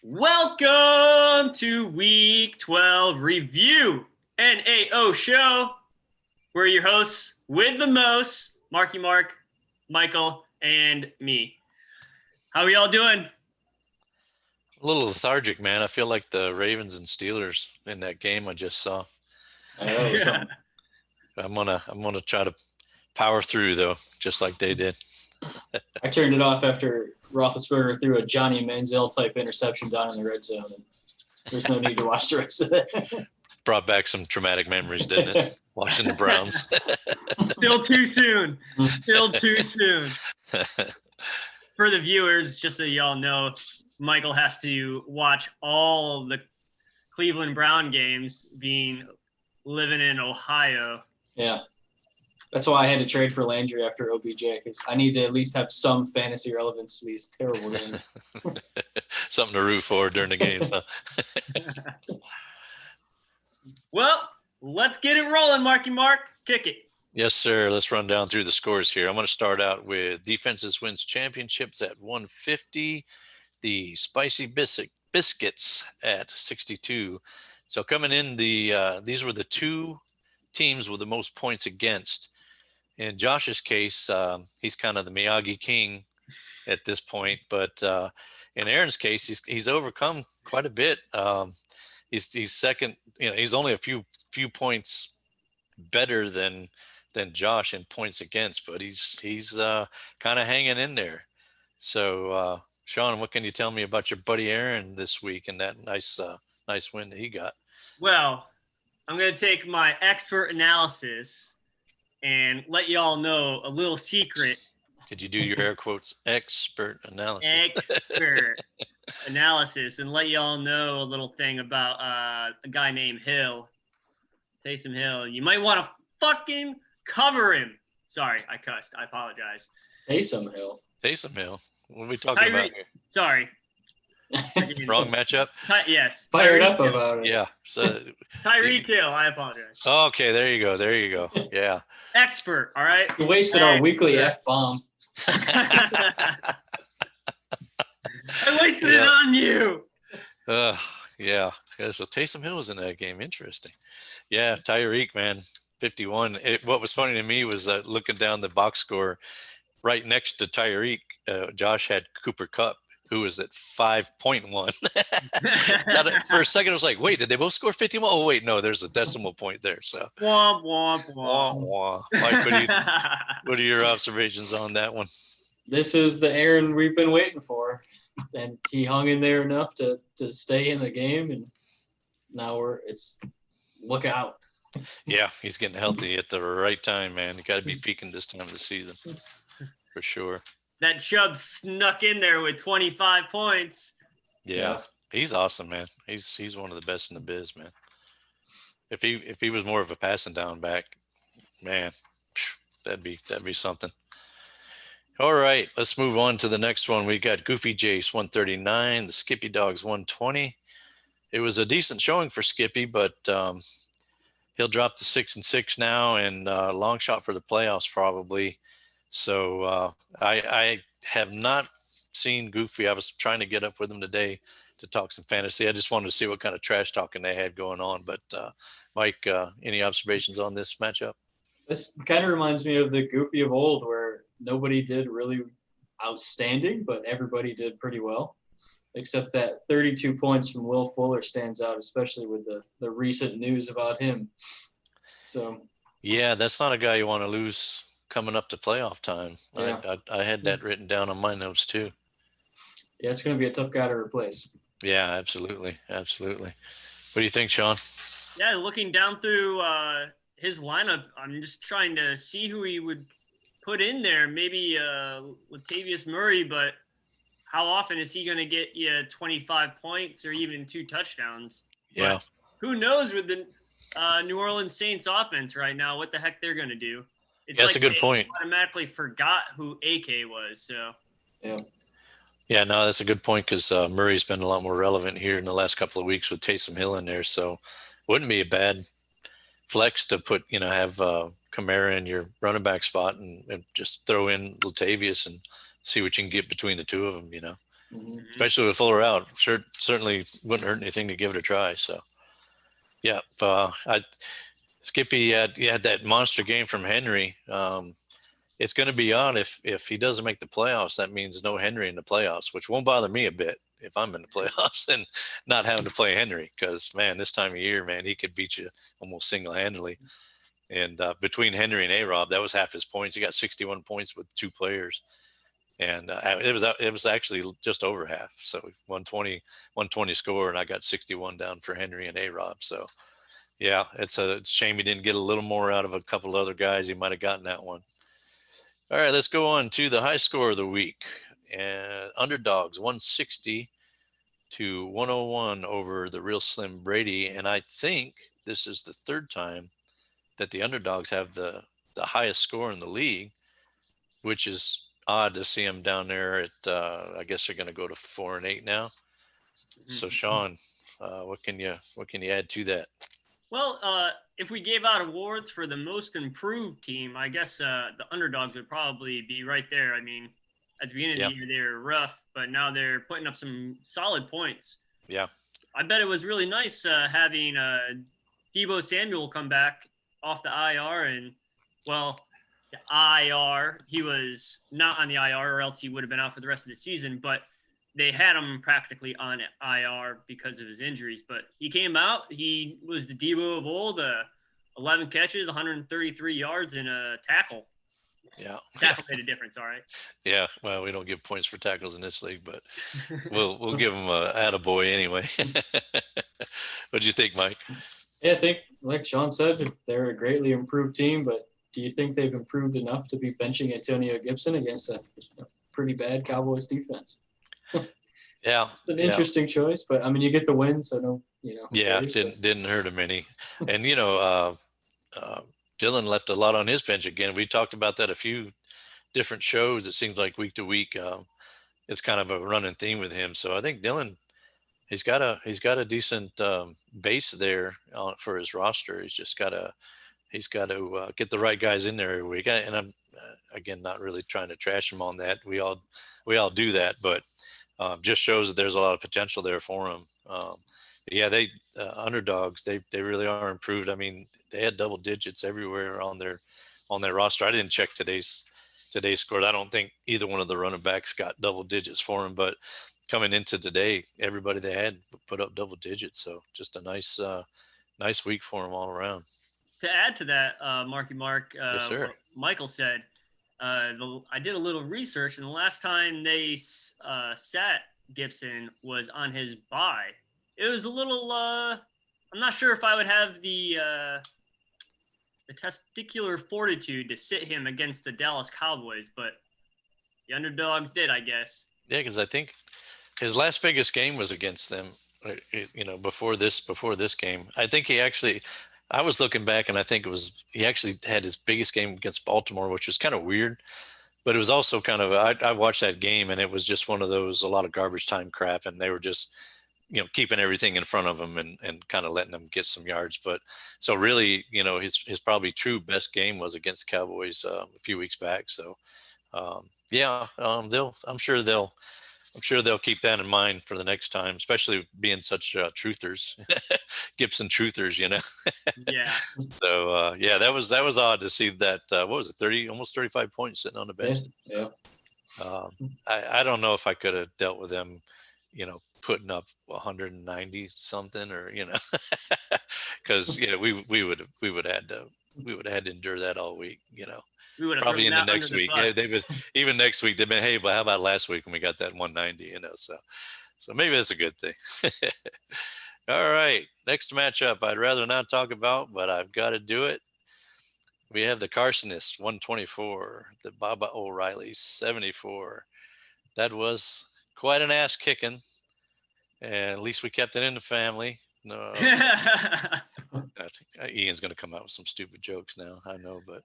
Welcome to Week 12 Review, NAO Show. We're your hosts with the most, Marky Mark, Michael, and me. How are y'all doing? A little lethargic, man. I feel like the Ravens and Steelers in that game I just saw. Yeah. I'm gonna try to power through though, just like they did. I turned it off after Roethlisberger threw a Johnny Manziel type interception down in the red zone. And there's no need to watch the rest of it. Brought back some traumatic memories, didn't it? Watching the Browns. Still too soon. Still too soon. For the viewers, just so y'all know, Michael has to watch all the Cleveland Brown games living in Ohio. Yeah. That's why I had to trade for Landry after OBJ, because I need to at least have some fantasy relevance to these terrible games. Something to root for during the game. Huh? Well, let's get it rolling, Marky Mark. Kick it. Yes, sir. Let's run down through the scores here. I'm going to start out with defenses wins championships at 150. The Spicy Biscuits at 62. So coming in, these were the two teams with the most points against. In Josh's case, he's kind of the Miyagi King at this point, but in Aaron's case, he's overcome quite a bit. He's second. He's only a few points better than Josh in points against, but he's kind of hanging in there. So, Sean, what can you tell me about your buddy Aaron this week and that nice win that he got? Well, I'm going to take my expert analysis and let y'all know a little secret. Did you do your air quotes expert analysis? Expert analysis, and let y'all know a little thing about a guy named Hill, Taysom Hill. You might want to fucking cover him. Sorry, I cussed. I apologize. Taysom Hill. What are we talking about here? Sorry. Wrong matchup? Yes. Fired up about it. Yeah. So Tyreek Hill. I apologize. Okay, there you go. Yeah. Expert, all right? You wasted our weekly F-bomb. I wasted it on you. Yeah. So Taysom Hill was in that game. Interesting. Yeah, Tyreek, man, 51. What was funny to me was looking down the box score right next to Tyreek, Josh had Cooper Kupp, who was at 5.1. For a second, I was like, wait, did they both score 51? Oh, wait, no, there's a decimal point there. So, womp, womp, womp. Wah. Mike, what are your observations on that one? This is the Aaron we've been waiting for. And he hung in there enough to stay in the game. And now look out. Yeah, he's getting healthy at the right time, man. You got to be peaking this time of the season for sure. That Chubb snuck in there with 25 points. Yeah, he's awesome, man. He's one of the best in the biz, man. If he was more of a passing down back, man, that'd be something. All right, let's move on to the next one. We got Goofy Jace 139, the Skippy Dogs 120. It was a decent showing for Skippy, but he'll drop to 6-6 now, and long shot for the playoffs probably. So I have not seen Goofy. I was trying to get up with him today to talk some fantasy. I just wanted to see what kind of trash talking they had going on. But Mike, any observations on this matchup? This kind of reminds me of the Goofy of old, where nobody did really outstanding, but everybody did pretty well. Except that 32 points from Will Fuller stands out, especially with the recent news about him. So yeah, that's not a guy you want to lose coming up to playoff time. Yeah. I had that written down on my notes too. Yeah, it's going to be a tough guy to replace. Yeah, absolutely. What do you think, Sean? Yeah, looking down through his lineup, I'm just trying to see who he would put in there. Maybe Latavius Murray, but how often is he going to get you 25 points or even 2 touchdowns? Yeah. But who knows with the New Orleans Saints offense right now, what the heck they're going to do. It's that's a good point. Automatically forgot who AK was. So. Yeah, no, that's a good point because Murray's been a lot more relevant here in the last couple of weeks with Taysom Hill in there. So wouldn't be a bad flex to put, have Kamara in your running back spot and just throw in Latavius and see what you can get between the two of them, especially with Fuller out. Certainly wouldn't hurt anything to give it a try. So, yeah, Skippy had that monster game from Henry. It's going to be odd if he doesn't make the playoffs. That means no Henry in the playoffs, which won't bother me a bit if I'm in the playoffs and not having to play Henry. Because, man, this time of year, man, he could beat you almost single-handedly. And between Henry and A-Rob, that was half his points. He got 61 points with 2 players. And it was actually just over half. So 120 score, and I got 61 down for Henry and A-Rob. So, yeah, it's a shame he didn't get a little more out of a couple of other guys. He might have gotten that one. All right, let's go on to the high score of the week. And underdogs 160 to 101 over the Real Slim Brady. And I think this is the third time that the underdogs have the highest score in the league, which is odd to see them down there at, I guess they're going to go to 4-8 now. So Sean, what can you add to that? Well, if we gave out awards for the most improved team, I guess the underdogs would probably be right there. I mean, at the beginning of the year, they were rough, but now they're putting up some solid points. Yeah. I bet it was really nice having Deebo Samuel come back off the IR. And, well, the IR, he was not on the IR, or else he would have been out for the rest of the season. But they had him practically on IR because of his injuries, but he came out. He was the Deebo of old, 11 catches, 133 yards, and a tackle. Yeah. Tackle made a difference, all right? Yeah, well, we don't give points for tackles in this league, but we'll give him a attaboy anyway. What'd you think, Mike? Yeah, I think, like Sean said, they're a greatly improved team, but do you think they've improved enough to be benching Antonio Gibson against a pretty bad Cowboys defense? Yeah, it's an interesting choice, but I mean, you get the win, so no, Yeah, didn't hurt him any, and Dylan left a lot on his bench again. We talked about that a few different shows. It seems like week to week, it's kind of a running theme with him. So I think Dylan, he's got a decent base there for his roster. He's got to get the right guys in there every week. And I'm again not really trying to trash him on that. We all do that, but just shows that there's a lot of potential there for him. Yeah, they underdogs. They really are improved. I mean, they had double digits everywhere on their roster. I didn't check today's score. I don't think either one of the running backs got double digits for him. But coming into today, everybody they had put up double digits. So just a nice week for him all around. To add to that, Marky Mark, yes, sir. what Michael said, I did a little research, and the last time they sat Gibson was on his bye. It was a little. I'm not sure if I would have the testicular fortitude to sit him against the Dallas Cowboys, but the underdogs did, I guess. Yeah, because I think his last biggest game was against them. Before this game, I think he actually. I was looking back, and I think he actually had his biggest game against Baltimore, which was kind of weird. But it was also kind of I watched that game, and it was just one of those a lot of garbage time crap, and they were just keeping everything in front of him and kind of letting them get some yards. But so really, his probably true best game was against Cowboys a few weeks back. So I'm sure they'll keep that in mind for the next time, especially being such truthers, Gibson truthers, Yeah. So that was odd to see that. What was it? Almost 35 points sitting on the bench. Yeah. I don't know if I could have dealt with them, putting up 190 something, or because we would have had to endure that all week. We would have probably in the next week. Yeah, they would even next week they've been, hey, but how about last week when we got that 190? So maybe that's a good thing. All right, next matchup I'd rather not talk about, but I've got to do it. We have the Carsonists 124, the Baba O'Reilly 74. That was quite an ass kicking, and at least we kept it in the family. No, I think Ian's going to come out with some stupid jokes now. I know, but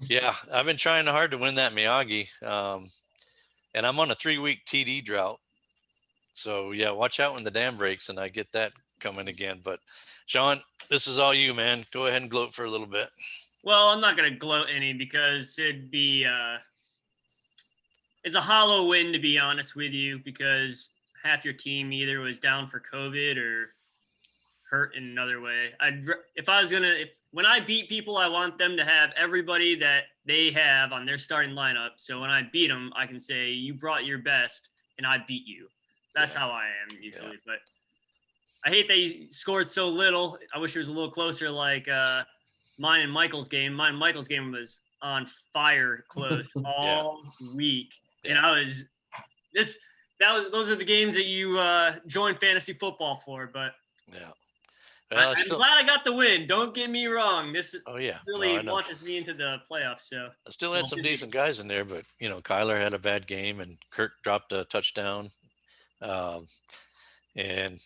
yeah, I've been trying hard to win that Miyagi, and I'm on a 3-week TD drought. So yeah, watch out when the dam breaks and I get that coming again. But Sean, this is all you, man. Go ahead and gloat for a little bit. Well, I'm not going to gloat any because it'd be it's a hollow win, to be honest with you, because half your team either was down for COVID or hurt in another way. When I beat people, I want them to have everybody that they have on their starting lineup. So when I beat them, I can say, you brought your best and I beat you. That's how I am usually. But I hate that he scored so little. I wish it was a little closer, like mine and Michael's game. Mine and Michael's game was on fire close all week. And those are the games that you join fantasy football for. But well, I'm glad I got the win. Don't get me wrong. This really launches me into the playoffs. So I still had some decent guys in there, but Kyler had a bad game and Kirk dropped a touchdown. And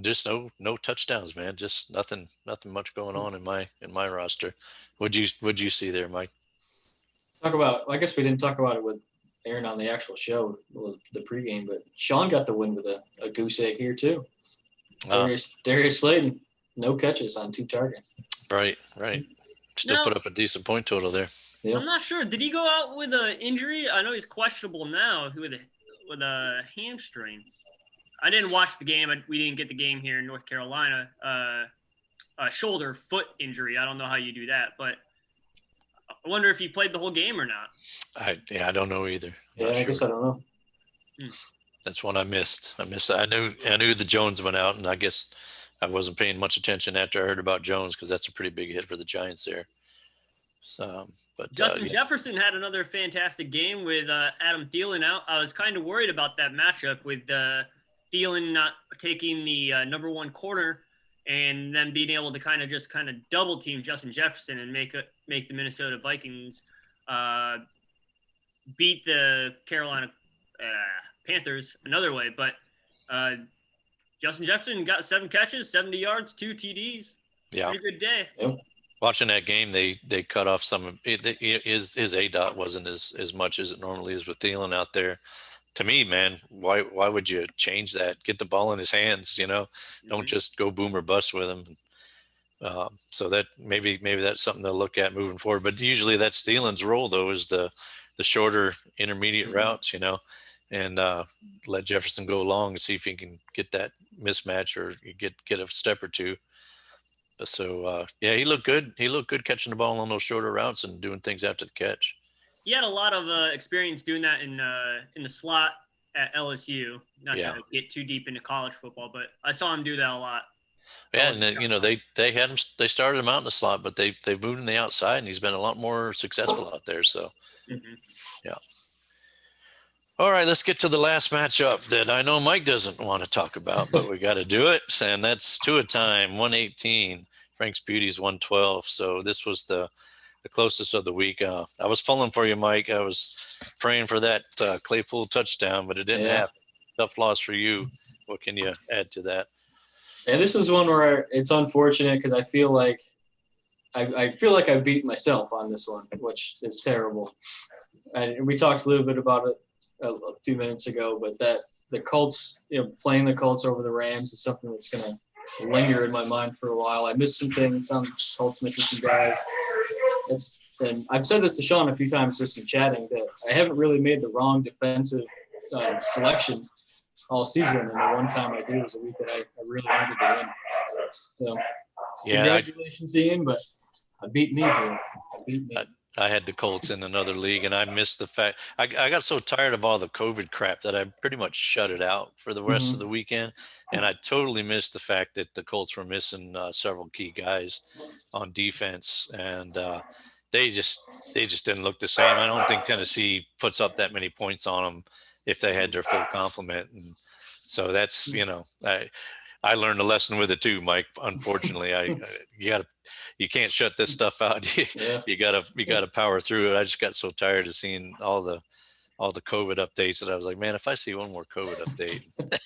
just no touchdowns, man. Just nothing much going on in my roster. What'd you see there, Mike? I guess we didn't talk about it with Aaron on the actual show, the pregame, but Sean got the win with a goose egg here too. Darius Slayton, no catches on 2 targets. Right. Still put up a decent point total there. Yep. I'm not sure. Did he go out with an injury? I know he's questionable now with a hamstring. I didn't watch the game. We didn't get the game here in North Carolina. A shoulder foot injury. I don't know how you do that, but I wonder if he played the whole game or not. I don't know either. I guess I don't know. That's one I missed. I knew the Jones went out, and I guess I wasn't paying much attention after I heard about Jones because that's a pretty big hit for the Giants there. So, but Justin Jefferson had another fantastic game with Adam Thielen out. I was kind of worried about that matchup with Thielen not taking the number 1 corner and then being able to kind of double team Justin Jefferson and make the Minnesota Vikings beat the Carolina Panthers another way. But Justin Jefferson got 7 catches, 70 yards, 2 TDs. Yeah. Pretty good day. Yep. Watching that game, they cut off some of his ADOT wasn't as much as it normally is with Thielen out there. To me, man, why would you change that? Get the ball in his hands, Don't just go boom or bust with him. So that maybe that's something to look at moving forward. But usually that's Thielen's role, though, is the shorter intermediate routes, and let Jefferson go along and see if he can get that mismatch or get a step or two. So he looked good. He looked good catching the ball on those shorter routes and doing things after the catch. He had a lot of experience doing that in the slot at LSU. Not to get too deep into college football, but I saw him do that a lot. Yeah, and then, they had him. They started him out in the slot, but they've moved him to the outside, and he's been a lot more successful out there. So, yeah. All right, let's get to the last matchup that I know Mike doesn't want to talk about, but we got to do it, and that's 2 a time, 118. Frank's Beauty's 112. So this was the closest of the week. I was pulling for you, Mike. I was praying for that Claypool touchdown, but it didn't happen. Tough loss for you. What can you add to that? And this is one where it's unfortunate because I feel like I beat myself on this one, which is terrible. And we talked a little bit about it a few minutes ago, but that the Colts, playing the Colts over the Rams is something that's going to linger in my mind for a while. I missed some things. Colts missing some guys. And I've said this to Sean a few times just in chatting that I haven't really made the wrong defensive selection all season, and the one time I did was a week that I really wanted to win. So, congratulations, Ian, but I beat me here. I had the Colts in another league, and I missed the fact I got so tired of all the COVID crap that I pretty much shut it out for the rest of the weekend, and I totally missed the fact that the Colts were missing several key guys on defense, and they just didn't look the same. I don't think Tennessee puts up that many points on them if they had their full complement, and so that's I learned a lesson with it too, Mike. Unfortunately, you can't shut this stuff out. You gotta power through it. I just got so tired of seeing all the COVID updates that I was like, man, if I see one more COVID update, but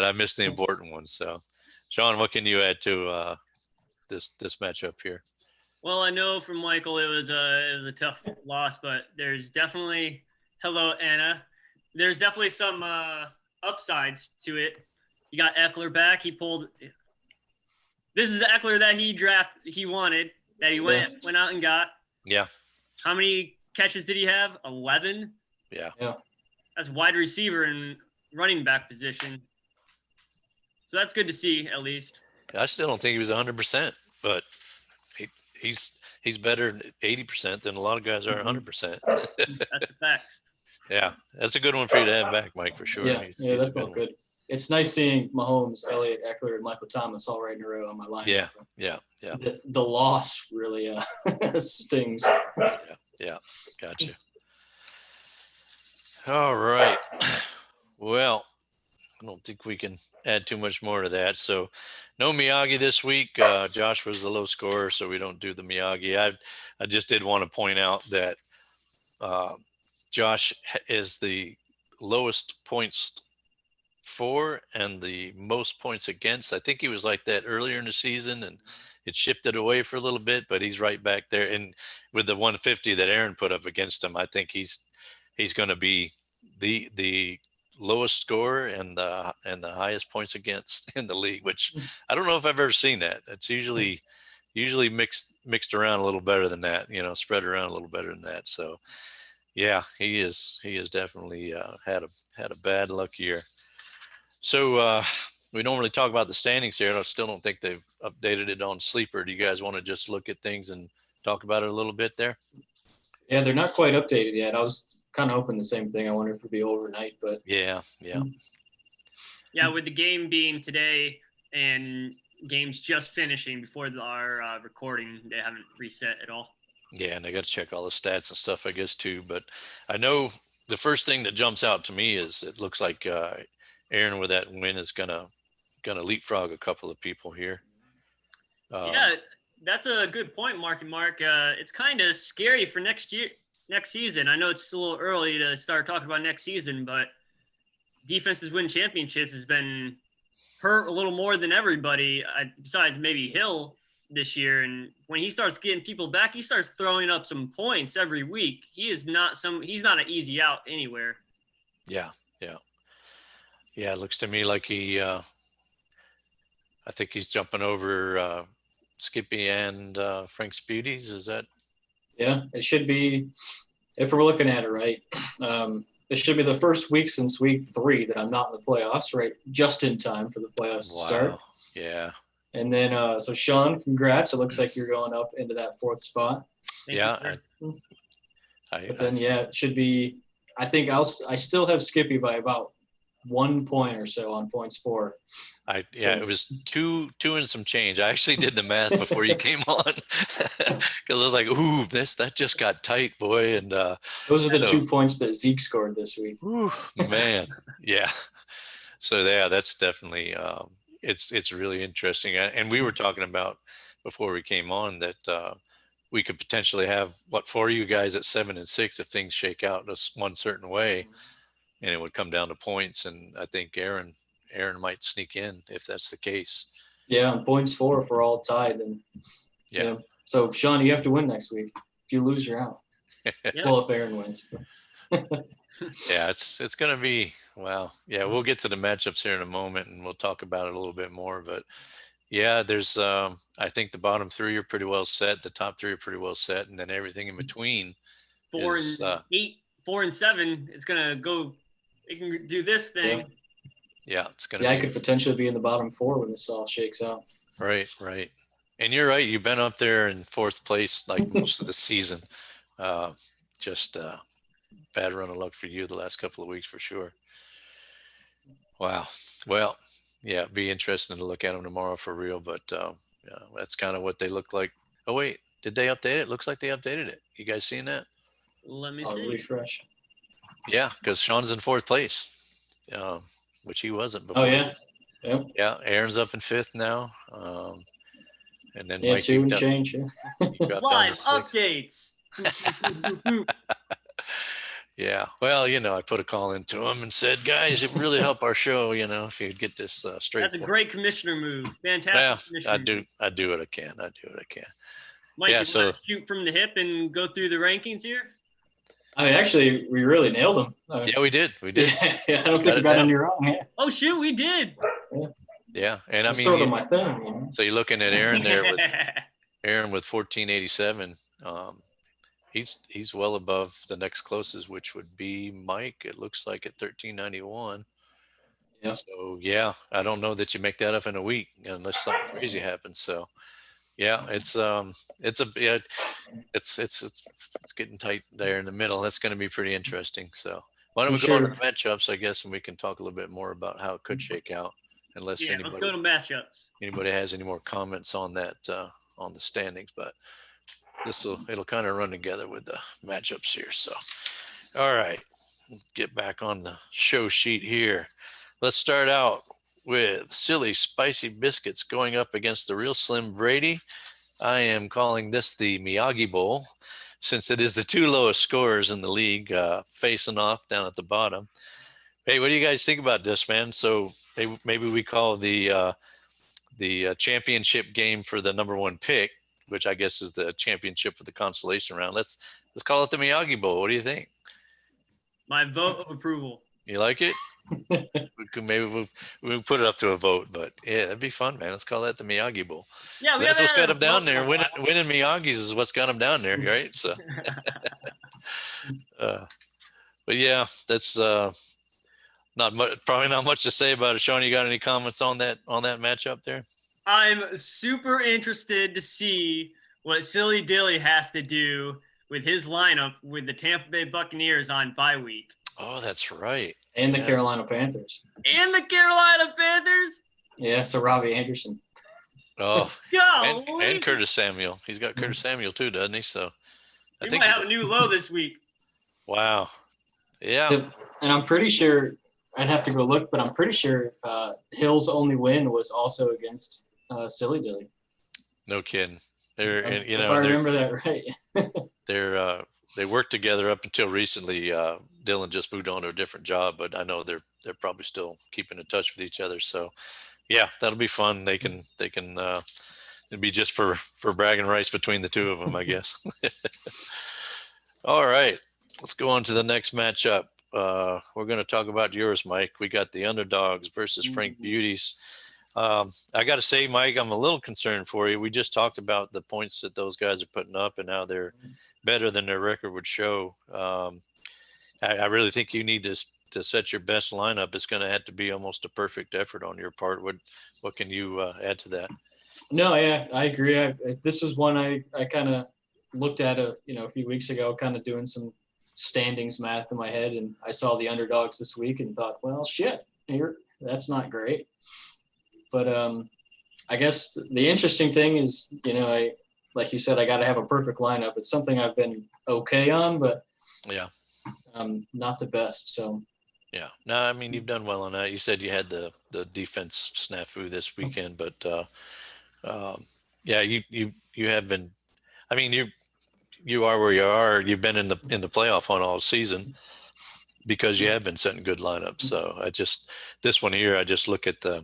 I missed the important ones. So, Sean, what can you add to this matchup here? Well, I know from Michael it was a tough loss, but there's definitely Anna. There's definitely some upsides to it. You got Eckler back. This is the Eckler that he wanted, that he went out and got. Yeah. How many catches did he have? 11. Yeah. As wide receiver and running back position. So that's good to see, at least. I still don't think he was 100%, but he's better than 80% than a lot of guys are 100%. That's the facts. Yeah, that's a good one for you to have back, Mike, for sure. Yeah, He's that felt good. It's nice seeing Mahomes, Elliott, Eckler, and Michael Thomas all right in a row on my line. Yeah. The loss really stings. Yeah. Gotcha. All right. Well, I don't think we can add too much more to that. So no Miyagi this week. Josh was the low scorer, so we don't do the Miyagi. I just did want to point out that Josh is the lowest points for and the most points against. I think he was like that earlier in the season, and it shifted away for a little bit, but he's right back there. And with the 150 that Aaron put up against him, I think he's going to be the lowest scorer and the highest points against in the league, which I don't know if I've ever seen that. It's usually mixed around a little better than that, spread around a little better than that. So yeah, he is definitely had a bad luck year. So we don't really talk about the standings here. I still don't think they've updated it on Sleeper. Do you guys want to just look at things and talk about it a little bit there? Yeah, they're not quite updated yet. I was kind of hoping the same thing. I wonder if it'd be overnight, but yeah. With the game being today and games just finishing before our recording, they haven't reset at all. Yeah, and I got to check all the stats and stuff, I guess, too. But I know the first thing that jumps out to me is it looks like Aaron with that win is gonna leapfrog a couple of people here. Yeah, that's a good point, Mark and Mark. It's kind of scary for next season. I know it's a little early to start talking about next season, but defenses win championships has been hurt a little more than everybody, besides maybe Hill this year. And when he starts getting people back, he starts throwing up some points every week. He's not an easy out anywhere. Yeah, it looks to me like I think he's jumping over Skippy and Frank Speedies. Is that? Yeah, it should be, if we're looking at it right. It should be the first week since week 3 that I'm not in the playoffs, right? Just in time for the playoffs to start. Yeah. And then, so Sean, congrats. It looks like you're going up into that 4th spot. Thank you, but then, it should be, I think I still have Skippy by about 1 point or so on points for. It was two and some change. I actually did the math before you came on because I was like, "Ooh, that just got tight, boy!" And those are the 2 points that Zeke scored this week. Ooh, man, yeah. So that's definitely it's really interesting. And we were talking about before we came on that we could potentially have for you guys at 7 and 6 if things shake out one certain way, and it would come down to points. And I think Aaron might sneak in if that's the case. Yeah, on points for if we're all tied, then yeah. So Sean, you have to win next week. If you lose, you're out. Well, if Aaron wins. Yeah, it's gonna be we'll get to the matchups here in a moment and we'll talk about it a little bit more. But yeah, there's I think the bottom 3 are pretty well set, the top 3 are pretty well set, and then everything in between 4 and 8, 4 and 7. It's gonna go. It can do this thing. Yeah, it's gonna. I could potentially be in the bottom 4 when this all shakes out. Right. And you're right. You've been up there in 4th place like most of the season. Just bad run of luck for you the last couple of weeks for sure. Wow. Well, yeah, it'd be interesting to look at them tomorrow for real. But that's kind of what they look like. Oh wait, did they update it? Looks like they updated it. You guys seen that? Let me I'll see. refresh. Yeah, because Sean's in 4th place, which he wasn't before. Oh yeah. Yep. Yeah, Aaron's up in 5th now. And then Mike, 2 and change. Live updates. Yeah. Well, I put a call into him and said, guys, it really help our show, if you'd get this straight. That's a great commissioner move. Fantastic. Yeah, I do what I can. Mike, you want to shoot from the hip and go through the rankings here? I mean, actually, we really nailed them. Yeah, we did. Yeah, I don't think we got any wrong. Yeah. Oh, shoot, we did. Yeah. And that's sort of my thing. So you're looking at Aaron there with 1487. He's well above the next closest, which would be Mike. It looks like at 1391. Yeah. So yeah, I don't know that you make that up in a week unless something crazy happens. So yeah, it's getting tight there in the middle. That's going to be pretty interesting. So why don't I'm we go on to sure. the matchups, I guess, and we can talk a little bit more about how it could shake out, unless Yeah, let's go to matchups. anybody has any more comments on that on the standings. But it'll kind of run together with the matchups here. So all right, get back on the show sheet here. Let's start out with Silly Spicy Biscuits going up against the Real Slim Brady. I am calling this the Miyagi Bowl, since it is the two lowest scorers in the league facing off down at the bottom. Hey, what do you guys think about this, man? So maybe we call the championship game for the number one pick, which I guess is the championship for the consolation round. Let's call it the Miyagi Bowl. What do you think? My vote of approval. You like it? Maybe we'll put it up to a vote, but yeah, that'd be fun, man. Let's call that the Miyagi Bowl. Yeah, That's what's got him down there. Winning Miyagi's is what's got him down there, right? So, but yeah, that's not much. Probably not much to say about it. Sean, you got any comments on that matchup there? I'm super interested to see what Silly Dilly has to do with his lineup with the Tampa Bay Buccaneers on bye week. Oh, that's right. And the Carolina Panthers. And the Carolina Panthers? Yeah, so Robbie Anderson. Oh, and Curtis Samuel. He's got Curtis Samuel too, doesn't he? So I think might have a new low this week. Wow. Yeah. And I'm pretty sure, I'd have to go look, but I'm pretty sure Hill's only win was also against Silly Dilly. No kidding. If I remember that right. They worked together up until recently. Dylan just moved on to a different job, but I know they're probably still keeping in touch with each other. So yeah, that'll be fun. They can it'd be just for bragging rights between the two of them, I guess. All right, let's go on to the next matchup. We're going to talk about yours, Mike. We got the Underdogs versus Frank Beauties. I got to say, Mike, I'm a little concerned for you. We just talked about the points that those guys are putting up and how they're better than their record would show. I really think you need to set your best lineup. It's going to have to be almost a perfect effort on your part. What can you add to that? No, yeah, I agree. This was one I kind of looked at a few weeks ago, kind of doing some standings math in my head, and I saw the Underdogs this week and thought, well, shit, that's not great. But I guess the interesting thing is, like you said, I got to have a perfect lineup. It's something I've been okay on, but yeah, not the best. So yeah, no, I mean, you've done well on that. You said you had the defense snafu this weekend, but yeah, you have been. I mean, you are where you are. You've been in the playoff hunt all season because you have been setting good lineups. So this one here, I just look at the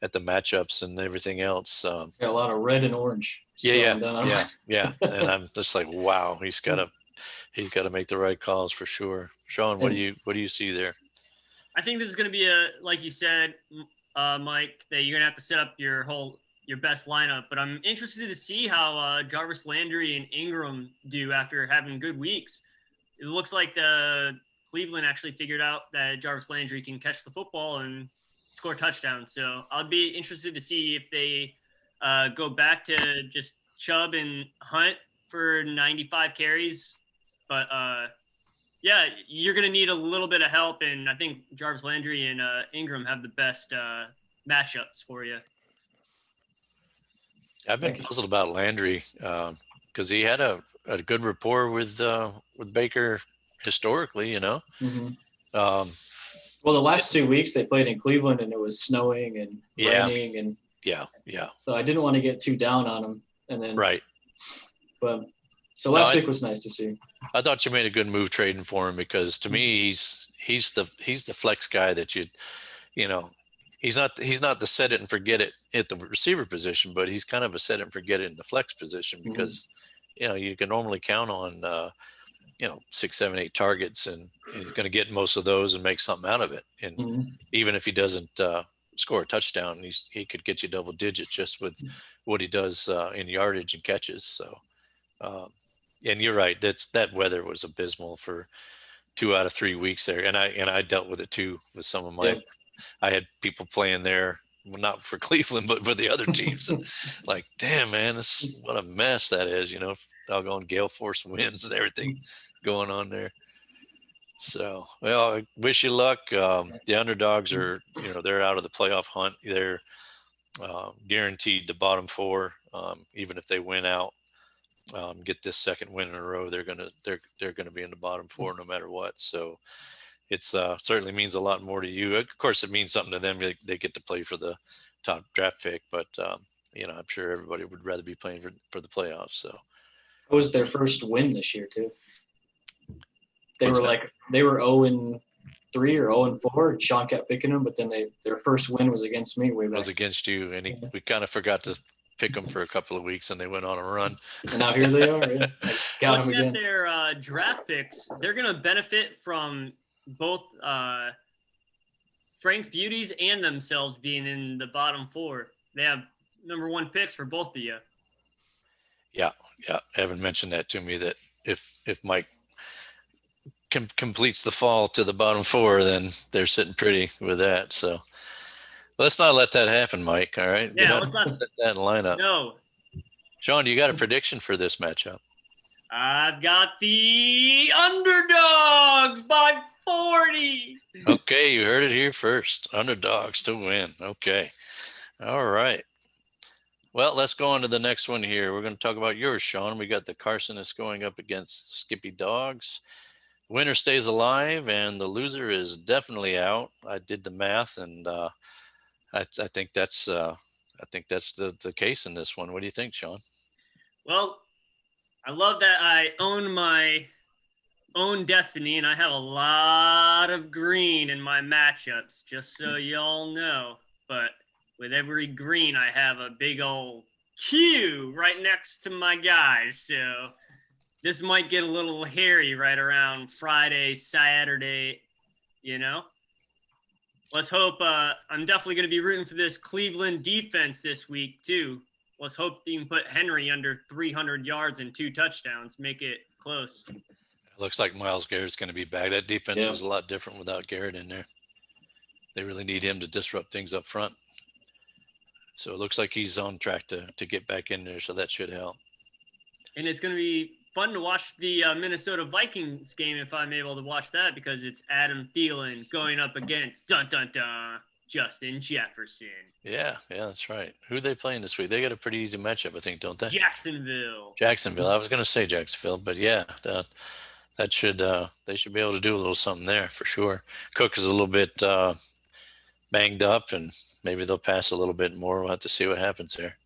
matchups and everything else. Got a lot of red and orange. Yeah. And I'm just like, wow, he's got to make the right calls for sure. Sean, what do you see there? I think this is going to be like you said, Mike, that you're going to have to set up your best lineup. But I'm interested to see how Jarvis Landry and Ingram do after having good weeks. It looks like Cleveland actually figured out that Jarvis Landry can catch the football and score touchdowns. So I'll be interested to see if they go back to just Chubb and Hunt for 95 carries. But yeah, you're going to need a little bit of help. And I think Jarvis Landry and Ingram have the best matchups for you. I've been puzzled about Landry because he had a good rapport with Baker historically, Mm-hmm. Well, the last 2 weeks they played in Cleveland and it was snowing and raining and yeah. So I didn't want to get too down on him. And then right. But so last week was nice to see. I thought you made a good move trading for him because to me he's the flex guy that he's not the set it and forget it at the receiver position, but he's kind of a set it and forget it in the flex position because you can normally count on 6, 7, 8 targets and he's going to get most of those and make something out of it. And even if he doesn't score a touchdown, he could get you double digits just with what he does in yardage and catches. So And you're right. That weather was abysmal for 2 out of 3 weeks there. And I dealt with it too with some of my, Yeah. I had people playing there, well, not for Cleveland, but for the other teams. And like, damn, man, what a mess that is, doggone gale force winds and everything going on there. So, well, I wish you luck. The underdogs are, they're out of the playoff hunt. They're guaranteed the bottom four. Even if they win out, get this second win in a row, they're gonna be in the bottom four no matter what. So it's certainly means a lot more to you. Of course, it means something to them. They get to play for the top draft pick, but I'm sure everybody would rather be playing for the playoffs. So It was their first win this year too. They What's were that? they were 0-3 or 0-4, and Sean kept picking them, but then their first win was against me way back. Was against you, and we kind of forgot to pick them for a couple of weeks, and they went on a run. And now here they are. Yeah. I got them Looking again. at their draft picks, they're going to benefit from both Frank's Beauties and themselves being in the bottom four. They have number 1 picks for both of you. Yeah. Evan mentioned that to me, that if Mike completes the fall to the bottom four, then they're sitting pretty with that. So let's not let that happen, Mike. All right. Yeah, let's not set that line up. No. Sean, do you got a prediction for this matchup? I've got the underdogs by 40. Okay, you heard it here first. Underdogs to win. Okay. All right. Well, let's go on to the next one here. We're going to talk about yours, Sean. We got the Carsonists going up against Skippy Dogs. Winner stays alive, and the loser is definitely out. I did the math, and I think that's the case in this one. What do you think, Sean? Well, I love that I own my own destiny, and I have a lot of green in my matchups, just so y'all know. But with every green, I have a big old Q right next to my guys. So this might get a little hairy right around Friday, Saturday, Let's hope. I'm definitely going to be rooting for this Cleveland defense this week, too. Let's hope you can put Henry under 300 yards and 2 touchdowns, make it close. It looks like Myles Garrett's going to be back. That defense was a lot different without Garrett in there. They really need him to disrupt things up front. So it looks like he's on track to get back in there, so that should help. And it's going to be fun to watch the Minnesota Vikings game if I'm able to watch that, because it's Adam Thielen going up against Justin Jefferson. Yeah, that's right. Who are they playing this week? They got a pretty easy matchup, I think, don't they? Jacksonville. I was going to say Jacksonville, but yeah, that should they should be able to do a little something there for sure. Cook is a little bit banged up, and maybe they'll pass a little bit more. We'll have to see what happens there.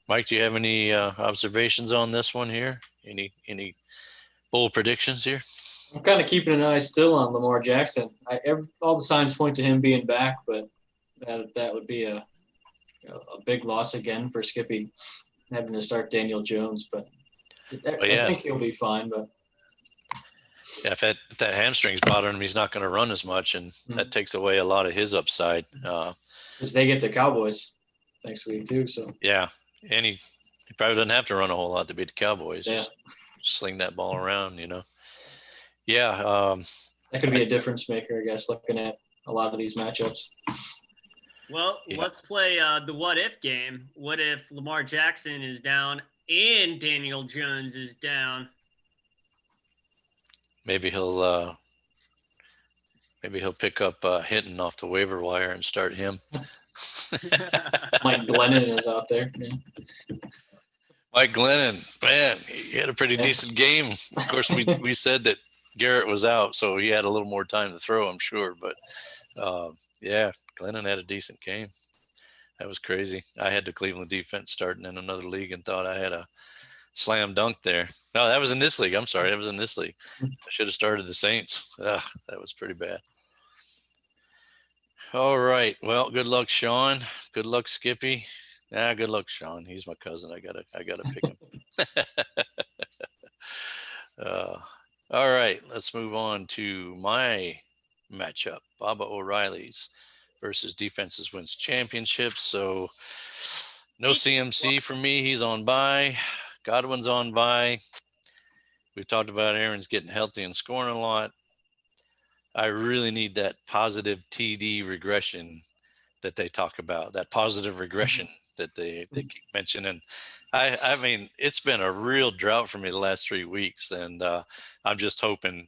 Mike, do you have any observations on this one here? Any bold predictions here? I'm kind of keeping an eye still on Lamar Jackson. All the signs point to him being back, but that would be a big loss again for Skippy, having to start Daniel Jones. But I think he'll be fine. But yeah, if that hamstring's bothering him, he's not going to run as much, and that takes away a lot of his upside. Because they get the Cowboys next week too. So yeah, and he probably doesn't have to run a whole lot to beat the Cowboys. Yeah. Just sling that ball around, Yeah. That could be a difference maker, I guess, looking at a lot of these matchups. Well, let's play the what-if game. What if Lamar Jackson is down and Daniel Jones is down? Maybe he'll pick up Hinton off the waiver wire and start him. Mike Glennon is out there. Yeah. Mike Glennon, man, he had a pretty decent game. Of course, we said that Garrett was out, so he had a little more time to throw, I'm sure. But, Glennon had a decent game. That was crazy. I had the Cleveland defense starting in another league and thought I had a slam dunk there. No, that was in this league. I'm sorry. That was in this league. I should have started the Saints. That was pretty bad. All right. Well, good luck, Sean. Good luck, Skippy. Good luck, Sean. He's my cousin. I gotta pick him. All right, let's move on to my matchup. Baba O'Reilly's versus Defenses Wins Championships. So no CMC for me. He's on bye. Godwin's on bye. We've talked about Aaron's getting healthy and scoring a lot. I really need that positive TD regression that they talk about, that positive regression that they keep mentioning. I mean, it's been a real drought for me the last 3 weeks, and I'm just hoping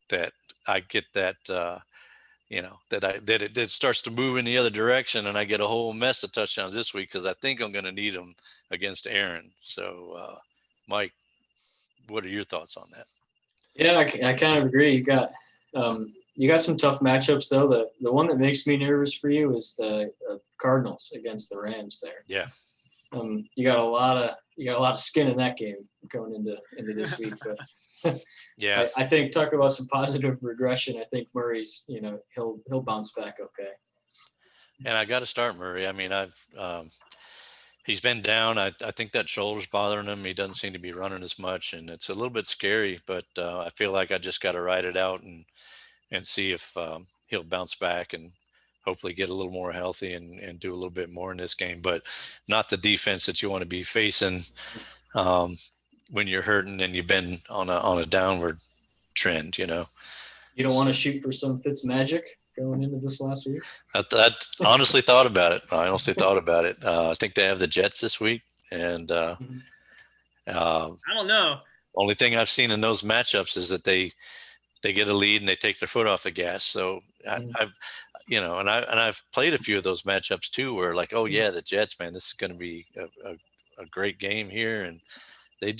that I get that, that it starts to move in the other direction, and I get a whole mess of touchdowns this week, because I think I'm going to need them against Aaron. So, Mike, what are your thoughts on that? Yeah, I kind of agree. You got some tough matchups though. The one that makes me nervous for you is the Cardinals against the Rams there. Yeah. You got a lot of skin in that game going into this week, but yeah, I think talk about some positive regression. I think Murray's, he'll bounce back okay. And I got to start Murray. I mean, he's been down. I think that shoulder's bothering him. He doesn't seem to be running as much, and it's a little bit scary. But I feel like I just got to ride it out and see if he'll bounce back and hopefully get a little more healthy and do a little bit more in this game. But not the defense that you want to be facing when you're hurting and you've been on a downward trend. You don't want to shoot for some Fitz magic going into this last week? I honestly thought about it. I think they have the Jets this week, and I don't know. Only thing I've seen in those matchups is that they get a lead and they take their foot off the gas. So I've played a few of those matchups too, where like, oh yeah, the Jets, man, this is going to be a great game here, and they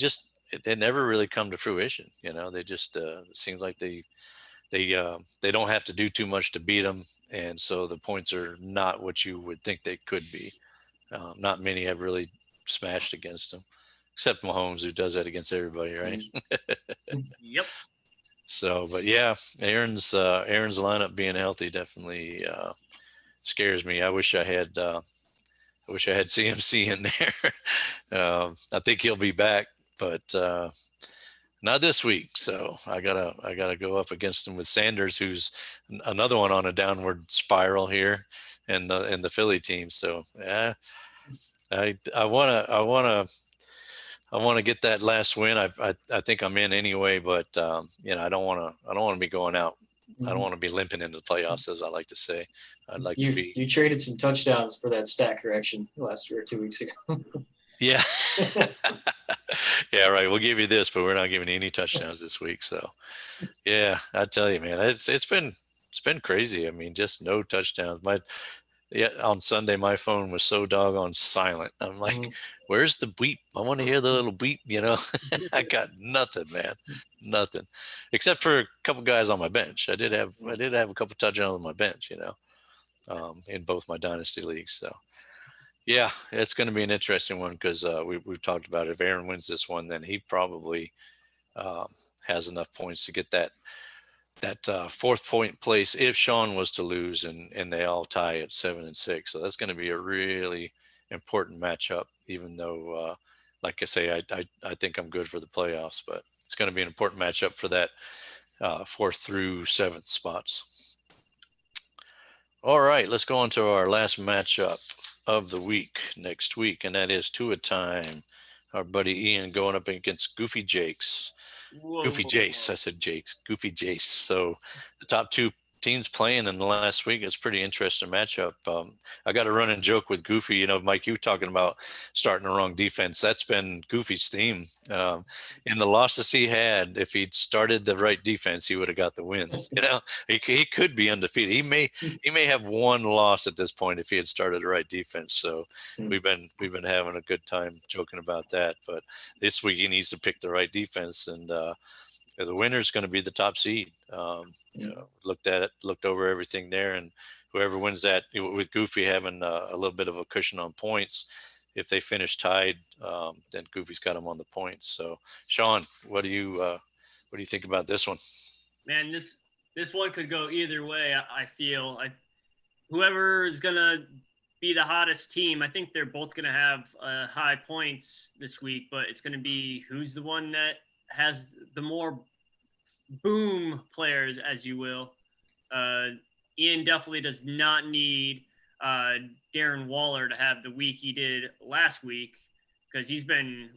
never really come to fruition. They just it seems like they don't have to do too much to beat them, and so the points are not what you would think they could be. Not many have really smashed against them, except Mahomes, who does that against everybody, right? Yep. So, but yeah, Aaron's lineup being healthy definitely scares me. I wish I had CMC in there. I think he'll be back, but not this week. So I gotta go up against him with Sanders, who's another one on a downward spiral here, and the Philly team. So yeah, I want to get that last win. I think I'm in anyway, but I don't want to be going out. I don't want to be limping into the playoffs, as I like to say. I'd like to be. You traded some touchdowns for that stat correction last year or 2 weeks ago. Yeah. Yeah, right. We'll give you this, but we're not giving you any touchdowns this week. So, yeah, I tell you, man, it's been crazy. I mean, just no touchdowns. On Sunday, my phone was so doggone silent. I'm like, where's the beep? I want to hear the little beep, I got nothing, man. Nothing. Except for a couple guys on my bench. I did have a couple touchdowns on my bench, in both my dynasty leagues. So yeah, it's going to be an interesting one, because we've talked about it. If Aaron wins this one, then he probably has enough points to get that fourth point place if Sean was to lose and they all tie at 7-6. So that's going to be a really important matchup, even though, like I say, I think I'm good for the playoffs, but it's going to be an important matchup for that 4th through 7th spots. All right, let's go on to our last matchup of the week next week, and that is Tua time. Our buddy Ian going up against Goofy Jakes. Whoa. Goofy Jace. I said Jakes. Goofy Jace. So the top two teams playing in the last week. It's pretty interesting matchup. I got a running joke with Goofy. Mike, you talking about starting the wrong defense. That's been Goofy's theme. In the losses he had, if he'd started the right defense, he would have got the wins. He could be undefeated. He may have one loss at this point if he had started the right defense. So we've been having a good time joking about that. But this week he needs to pick the right defense, and the winner's going to be the top seed. Looked over everything there, and whoever wins that, with Goofy having a little bit of a cushion on points, if they finish tied, then Goofy's got them on the points. So, Sean, what do you think about this one? Man, this one could go either way. I feel whoever is gonna be the hottest team, I think they're both gonna have high points this week, but it's gonna be who's the one that has the more boom players, as you will. Ian definitely does not need Darren Waller to have the week he did last week, because he's been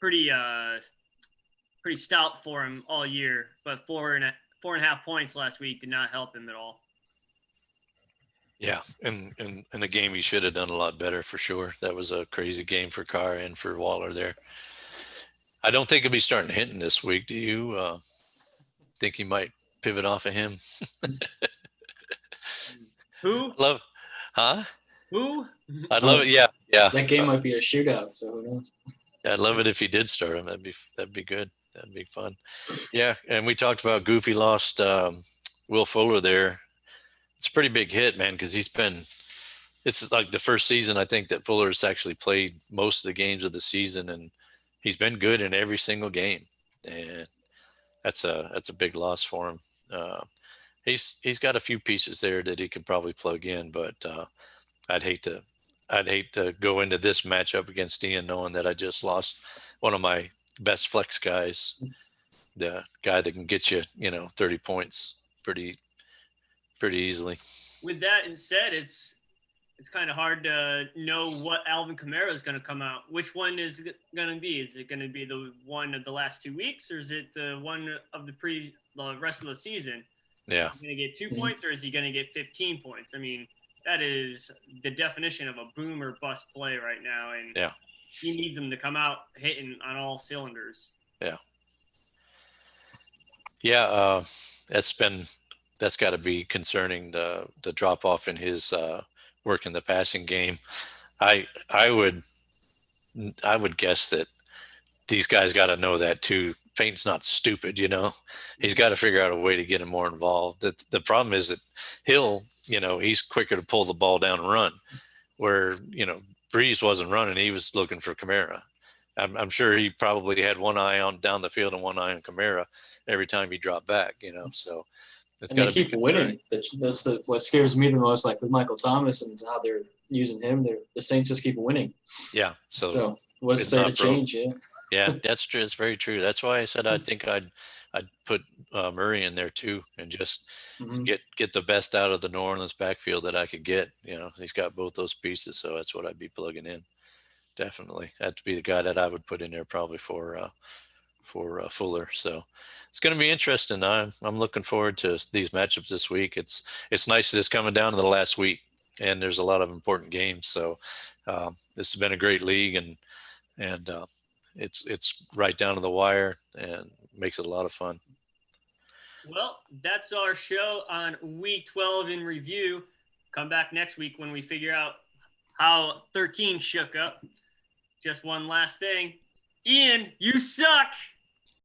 pretty pretty stout for him all year, but 4.5 points last week did not help him at all. Yeah, and in the game he should have done a lot better for sure. That was a crazy game for Carr and for Waller there. I don't think he'll be starting Hinton this week. Do you think he might pivot off of him? Who? Love, huh? Who? I'd love it. Yeah, yeah. That game might be a shootout, so who knows? I'd love it if he did start him. That'd be good. That'd be fun. Yeah, and we talked about Goofy lost Will Fuller there. It's a pretty big hit, man, because it's like the first season I think that Fuller's actually played most of the games of the season, and he's been good in every single game, and that's a big loss for him. He's got a few pieces there that he can probably plug in, but I'd hate to go into this matchup against Ian knowing that I just lost one of my best flex guys, the guy that can get you 30 points pretty easily. With that said, it's kind of hard to know what Alvin Kamara is going to come out. Which one is it going to be? Is it going to be the one of the last 2 weeks, or is it the one of the rest of the season? Yeah. Is he going to get 2 points, or is he going to get 15 points? I mean, that is the definition of a boom or bust play right now, and yeah, he needs them to come out hitting on all cylinders. Yeah. Yeah, that's got to be concerning, the drop off in his work in the passing game. I would guess that these guys got to know that too. Payton's not stupid, He's got to figure out a way to get him more involved. The problem is that Hill, he's quicker to pull the ball down and run, where Breeze wasn't running; he was looking for Kamara. I'm sure he probably had one eye on down the field and one eye on Kamara every time he dropped back. So it's got to be winning. That's what scares me the most. Like with Michael Thomas and how they're using him, the Saints just keep winning. Yeah. So what's there to change? Yeah. Yeah, that's true. It's very true. That's why I said I think I'd put Murray in there too, and just get the best out of the New Orleans backfield that I could get. He's got both those pieces, so that's what I'd be plugging in. Definitely, that'd be the guy that I would put in there probably for Fuller. So it's going to be interesting. I'm looking forward to these matchups this week. It's nice that it's coming down to the last week, and there's a lot of important games. So this has been a great league, and it's right down to the wire and makes it a lot of fun. Well, that's our show on week 12 in review. Come back next week when we figure out how 13 shook up. Just one last thing. Ian, you suck!